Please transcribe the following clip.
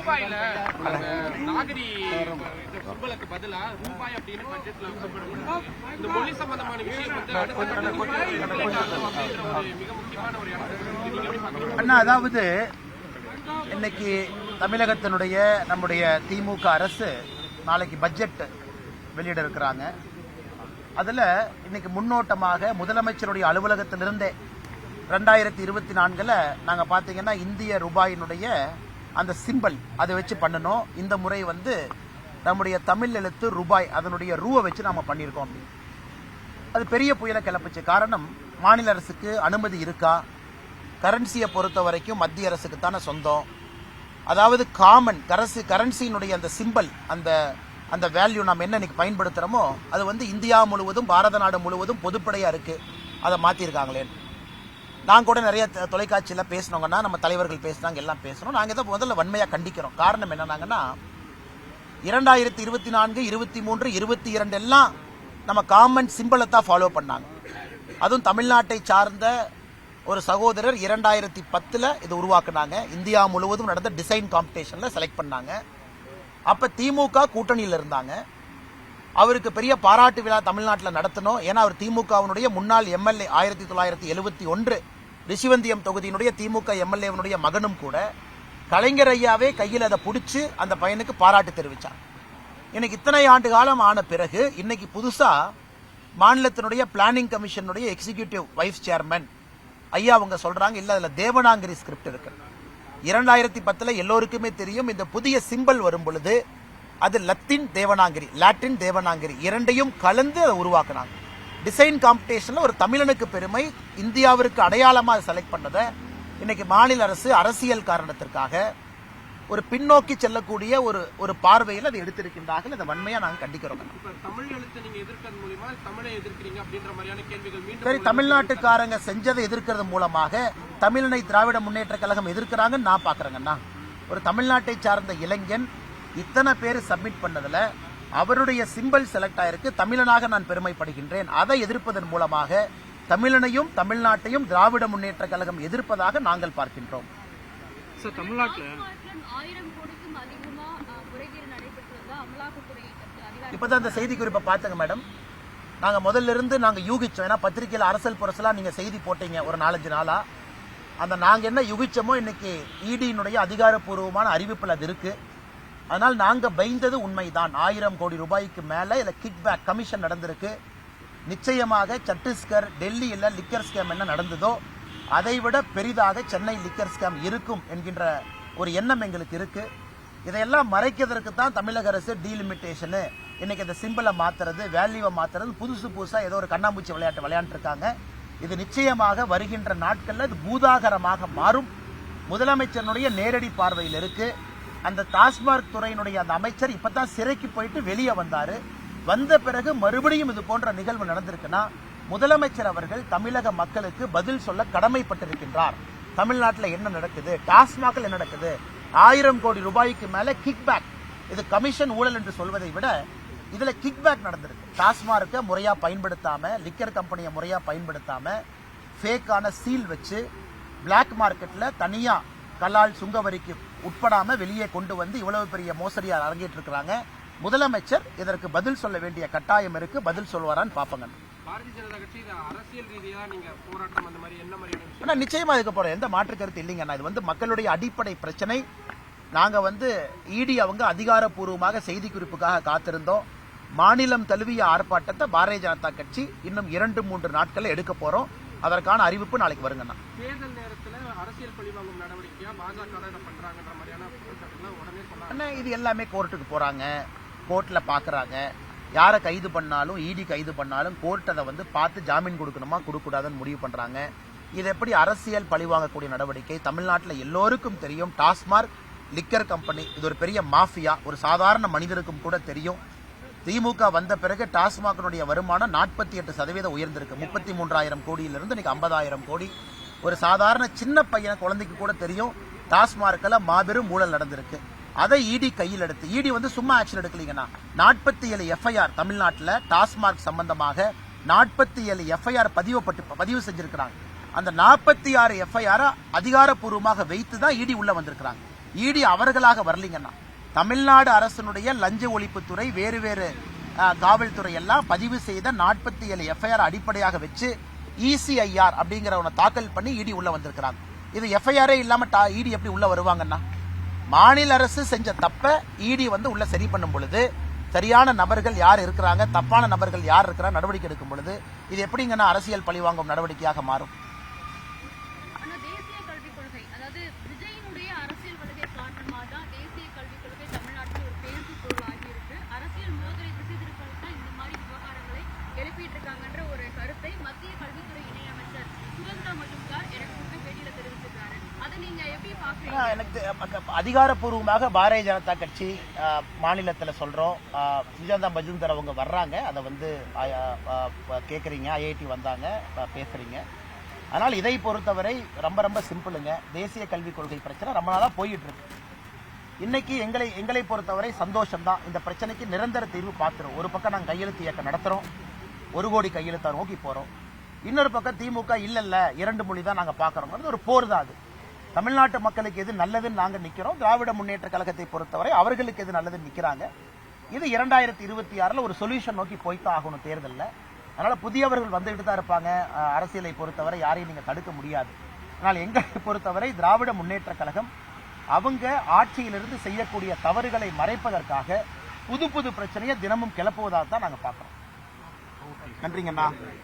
ரூபாயில நாகரி சிம்பலுக்கு பதிலா ரூபாய் அப்படின்னு பட்ஜெட்ல இந்த மொழி சம்பந்தமான விஷயம் வந்து மிக முக்கியமான ஒரு அண்ணா, அதாவது இன்னைக்கு தமிழகத்தினுடைய நம்முடைய திமுக அரசு நாளைக்கு பட்ஜெட் வெளியிட இருக்கிறாங்க. அதுல இன்னைக்கு முன்னோட்டமாக முதலமைச்சருடைய அலுவலகத்திலிருந்தே 2024 நாங்க பாத்தீங்கன்னா இந்திய ரூபாயினுடைய அந்த சிம்பல் அதை வச்சு பண்ணணும். இந்த முறை வந்து நம்முடைய தமிழ் எழுத்து ரூபாய் அதனுடைய ரூவை வச்சு நாம பண்ணியிருக்கோம். அப்படி அது பெரிய புயலை கிளப்புச்சு. காரணம், மாநில அரசுக்கு அனுமதி இருக்கா? கரன்சியை பொறுத்த வரைக்கும் மத்திய அரசுக்கு தானே சொந்தம். அதாவது காமன் கரன்சியினுடைய அந்த சிம்பல் அந்த வேல்யூ நாம் என்ன இன்னைக்கு பயன்படுத்துறோமோ அது வந்து இந்தியா முழுவதும் பாரத நாடு முழுவதும் பொதுப்படையா இருக்கு. அதை மாத்திருக்காங்களே. நான் கூட நிறைய தொலைக்காட்சியில் பேசினோங்கன்னா, நம்ம தலைவர்கள் பேசினாங்க, எல்லாம் பேசணும். நாங்கள் இதை முதல்ல வன்மையா கண்டிக்கிறோம். காரணம் என்னன்னாங்கன்னா, 2024, 23, 22 எல்லாம் நம்ம காமன் சிம்பலை தான் ஃபாலோ பண்ணாங்க. அதுவும் தமிழ்நாட்டை சார்ந்த ஒரு சகோதரர் 2010 இது உருவாக்குனாங்க. இந்தியா முழுவதும் நடந்த டிசைன் காம்படிஷன்ல செலக்ட் பண்ணாங்க. அப்ப திமுக கூட்டணியில் இருந்தாங்க. அவருக்கு பெரிய பாராட்டு விழா தமிழ்நாட்டில் நடத்தணும். ஏன்னா அவர் திமுகவினுடைய முன்னாள் எம்எல்ஏ, 1971 ரிஷிவந்தியம் தொகுதியினுடைய திமுக எம்எல்ஏனுடைய மகனும் கூட. கலைஞர் ஐயாவே கையில் அதை பிடிச்சு அந்த பையனுக்கு பாராட்டு தெரிவிச்சார். இன்னைக்கு இத்தனை ஆண்டு காலம் ஆன பிறகு இன்னைக்கு புதுசா மாநிலத்தினுடைய பிளானிங் கமிஷனுடைய எக்ஸிகியூட்டிவ் வைஸ் சேர்மன் ஐயா அவங்க சொல்றாங்க, இல்ல அதுல தேவனாங்கிரி ஸ்கிரிப்ட் இருக்கு. 2010 எல்லோருக்குமே தெரியும், இந்த புதிய சிம்பல் வரும் பொழுது அது லாட்டின் தேவனாங்கிரி இரண்டையும் கலந்து அதை உருவாக்குனாங்க. டிசைன் காம்படிஷன்ல ஒரு தமிழனுக்கு பெருமை, இந்தியாவிற்கு அடையாளமா செலக்ட் பண்ணதை இன்னைக்கு மாநில அரசு அரசியல் காரணத்திற்காக ஒரு பின்னோக்கி செல்லக்கூடிய ஒரு பார்வையில் அதை எடுத்திருக்கின்றார்கள். அதை வன்மையா நாங்கள் கண்டிக்கிறோம். தமிழ் எழுத்து நீங்க எதிர்க்கிறது மூலமா தமிழை எதிர்க்கிறீங்க அப்படின்ற மாதிரியான கேள்விகள் சரி, தமிழ்நாட்டுக்காரங்க செஞ்சதை எதிர்க்கிறது மூலமாக தமிழனை திராவிட முன்னேற்ற கழகம் எதிர்க்கிறாங்கன்னு நான் பாக்குறேங்கண்ணா. ஒரு தமிழ்நாட்டை சார்ந்த இளைஞன் இத்தனை பேர் சப்மிட் பண்ணதுல அவருடைய சிம்பல் செலக்ட் ஆயிருக்கு. தமிழனாக நான் பெருமைப்படுகின்றேன். அதை எதிர்ப்பதன் மூலமாக தமிழனையும் தமிழ்நாட்டையும் திராவிட முன்னேற்ற கழகம் எதிர்ப்பதாக நாங்கள் பார்க்கின்றோம். இப்பதான் இந்த செய்தி குறிப்பை பார்த்தங்க மேடம். நாங்க முதல்ல இருந்து நாங்க யூகிச்சோம். ஏன்னா பத்திரிகையில் அரசல் புரசலா நீங்க செய்தி போட்டீங்க ஒரு 4-5 நாளா. அந்த நாங்க என்ன யூகிச்சோமோ இன்னைக்கு இடியினுடைய அதிகாரப்பூர்வமான அறிவிப்பில் அது இருக்கு. அதனால் நாங்க பயந்தது உண்மைதான். 1000 கோடி ரூபாய்க்கு மேல இதுல கிக் பேக் கமிஷன் நடந்திருக்கு. நிச்சயமாக சத்தீஸ்கர், டெல்லியில் லிக்கர் ஸ்கேம் என்ன நடந்ததோ அதை விட பெரிதாக சென்னை லிக்கர் ஸ்கேம் இருக்கும் என்கின்ற ஒரு எண்ணம் எங்களுக்கு இருக்கு. இதையெல்லாம் மறைக்கிறதுக்கு தான் தமிழக அரசு டீலிமிட்டேஷனு, இன்னைக்கு இந்த சிம்பிளை மாத்துறது, வேல்யூவை மாத்துறது, புதுசா ஏதோ ஒரு கண்ணாமூச்சி விளையாட்டு விளையாண்டுருக்காங்க. இது நிச்சயமாக வருகின்ற நாட்கள்ல இது பூதாகரமாக மாறும். முதலமைச்சருடைய நேரடி பார்வையில் இருக்கு. அந்த டாஸ்மாக் துறையினுடைய அந்த அமைச்சர் இப்பதான் சிறைக்கு போயிட்டு வெளியே வந்தாரு. வந்த பிறகு மறுபடியும் இது போன்ற நிகழ்வு நடந்திருக்குன்னா முதலமைச்சர் அவர்கள் தமிழக மக்களுக்கு பதில் சொல்ல கடமைப்பட்டிருக்கின்றார். தமிழ்நாட்டில் என்ன நடக்குது, டாஸ்மாகில் என்ன நடக்குது, 1000 கோடி ரூபாய்க்கு மேல கிக் பேக், இது கமிஷன் ஊழல் என்று சொல்வதை விட இதுல கிக் பேக் நடந்திருக்கு. டாஸ்மார்க்கை முறையா பயன்படுத்தாம, லிக்கர் கம்பெனியை முறையா பயன்படுத்தாம, ஃபேக்கான சீல் வச்சு பிளாக் மார்க்கெட்ல தனியா கலால் சுங்கவரிக்கு உட்படாம வெளியே கொண்டு வந்து இவ்வளவு பெரிய மோசடியார் அரங்கேற்று இருக்கிறாங்க. முதலமைச்சர் இதற்கு பதில் சொல்ல வேண்டிய கட்டாயம் இருக்கு. பதில் சொல்வாரான்னு பாப்பங்க. பாரதிய ஜனதா கட்சி அரசியல் ரீதியா நீங்க போராட்டம் அந்த மாதிரி என்ன மாதிரி நிச்சயமா இருக்க போறோம். எந்த மாற்று கருத்து இல்லைங்கண்ணா. இது வந்து மக்களுடைய அடிப்படை பிரச்சனை. நாங்க வந்து இடி அவங்க அதிகாரப்பூர்வமாக செய்தி குறிப்புக்காக காத்திருந்தோம். மாநிலம் தழுவிய ஆர்ப்பாட்டத்தை பாரதிய ஜனதா கட்சி இன்னும் 2-3 நாட்கள் எடுக்க போறோம். அதற்கான அறிவிப்பு நாளைக்கு வருங்கண்ணா. தேர்தல் நேரத்தில் அரசியல் பழிவாங்கும் நடவடிக்கையா பாஜக பண்றாங்கன்ற மாதிரியான உடனே சொன்னாங்க. இது எல்லாமே கோர்ட்டுக்கு போறாங்க, கோர்ட்ல பாக்குறாங்க. யாரை கைது பண்ணாலும், இடி கைது பண்ணாலும் கோர்ட் அதை வந்து பார்த்து ஜாமீன் கொடுக்கணுமா கொடுக்கூடாதுன்னு முடிவு பண்றாங்க. இது எப்படி அரசியல் பழிவாங்கக்கூடிய நடவடிக்கை? தமிழ்நாட்டில் எல்லோருக்கும் தெரியும், டாஸ்மாக் லிக்கர் கம்பெனி இது ஒரு பெரிய மாஃபியா. ஒரு சாதாரண மனிதருக்கும் கூட தெரியும். திமுக வந்த பிறகு டாஸ்மாகினுடைய வருமானம் 48% உயர்ந்திருக்கு. 33,000 கோடியிலிருந்து இன்னைக்கு 50,000 கோடி. ஒரு சாதாரண சின்ன பையன் குழந்தைக்கு கூட தெரியும் டாஸ்மார்க்ல மாபெரும் ஊழல் நடந்திருக்கு. அதை இடி கையில் எடுத்து, இடி வந்து சும்மா ஆக்ஷன் எடுக்கலீங்கன்னா 47 எஃப்ஐஆர் தமிழ்நாட்டில் டாஸ்மாக் சம்பந்தமாக 47 எஃப்ஐஆர் பதிவு செஞ்சிருக்கிறாங்க. அந்த 46 எஃப்ஐஆர் அதிகாரப்பூர்வமாக வைத்து தான் இடி உள்ள வந்திருக்கிறாங்க. இடி அவர்களாக வரலீங்கன்னா தமிழ்நாடு அரசினுடைய லஞ்ச ஒழிப்புத்துறை வேறு வேறு காவல்துறை எல்லாம் பதிவு செய்த 47 எஃப்ஐஆர் அடிப்படையாக வச்சு ECIR அப்படிங்கிற தாக்கல் பண்ணி இடி உள்ள வந்திருக்கிறாங்க. இது எஃப்ஐஆரே இல்லாம இடி எப்படி உள்ள வருவாங்கன்னா மாநில அரசு செஞ்ச தப்ப இடி உள்ள சரி பண்ணும் பொழுது சரியான நபர்கள் யார் இருக்கிறாங்க, தப்பான நபர்கள் யார் இருக்கிறாங்க நடவடிக்கை எடுக்கும் பொழுது இது எப்படிங்கன்னா அரசியல் பழிவாங்கும் நடவடிக்கையாக மாறும். தேசிய கல்விக் கொள்கை, அதாவது விஜயனுடைய அரசியல் வருகை காரணமாக தான் தேசிய கல்விக் கொள்கை தமிழ்நாட்டில் ஒரு பேசு பொருளாகி இருக்கு. அரசியல் மோதலை திசை திருப்ப தான் இந்த மாதிரி விவகாரங்களை எழுப்பிட்டு இருக்காங்கன்ற ஒரு கருத்தை மத்திய கல்வித்துறை இணையமைச்சர் சுகந்தா மஜும்தார் எனக்கு கொடுத்த பேட்டியில தெரிவிச்சிருக்காரு. அதை நீங்க எப்படி பாக்குறீங்க? எனக்கு அதிகாரப்பூர்வமாக பாரதிய ஜனதா கட்சி மாநிலத்தில் சொல்றோம், சுஜாதா மஜும்தார் அவங்க வர்றாங்க, அதை கேட்குறீங்க, IIT வந்தாங்க பேசுறீங்க. அதனால் இதை பொறுத்தவரை ரொம்ப ரொம்ப சிம்பிளுங்க. தேசிய கல்விக் கொள்கை பிரச்சனை ரொம்ப நாளாக போயிட்டு இருக்கு. இன்னைக்கு எங்களை பொறுத்தவரை சந்தோஷம் தான். இந்த பிரச்சனைக்கு நிரந்தர தீர்வு பார்த்துரும். ஒரு பக்கம் நாங்கள் கையெழுத்து இயக்கம் நடத்துறோம், 1 கோடி கையெழுத்தை நோக்கி போறோம். இன்னொரு பக்கம் திமுக இல்ல 2 மொழி தான் நாங்க பாக்குறோம். ஒரு போர் தான் அது. தமிழ்நாட்டு மக்களுக்கு எது நல்லதுன்னு நாங்க நிக்கிறோம். திராவிட முன்னேற்ற கழகத்தை பொறுத்தவரை அவர்களுக்கு எது நல்லதுன்னு நிக்கிறாங்க. இது 2026 ஒரு சொல்யூஷன் நோக்கி போய்தான் ஆகணும் தேர்தலில். அதனால புதியவர்கள் வந்துகிட்டு தான் இருப்பாங்க. அரசியலை பொறுத்தவரை யாரையும் நீங்க தடுக்க முடியாது. ஆனால் எங்களை பொறுத்தவரை திராவிட முன்னேற்ற கழகம் அவங்க ஆட்சியிலிருந்து செய்யக்கூடிய தவறுகளை மறைப்பதற்காக புது புது பிரச்சனையை தினமும் கிளப்புவதாக தான் நாங்க பாக்குறோம். நன்றிங்கண்ணா.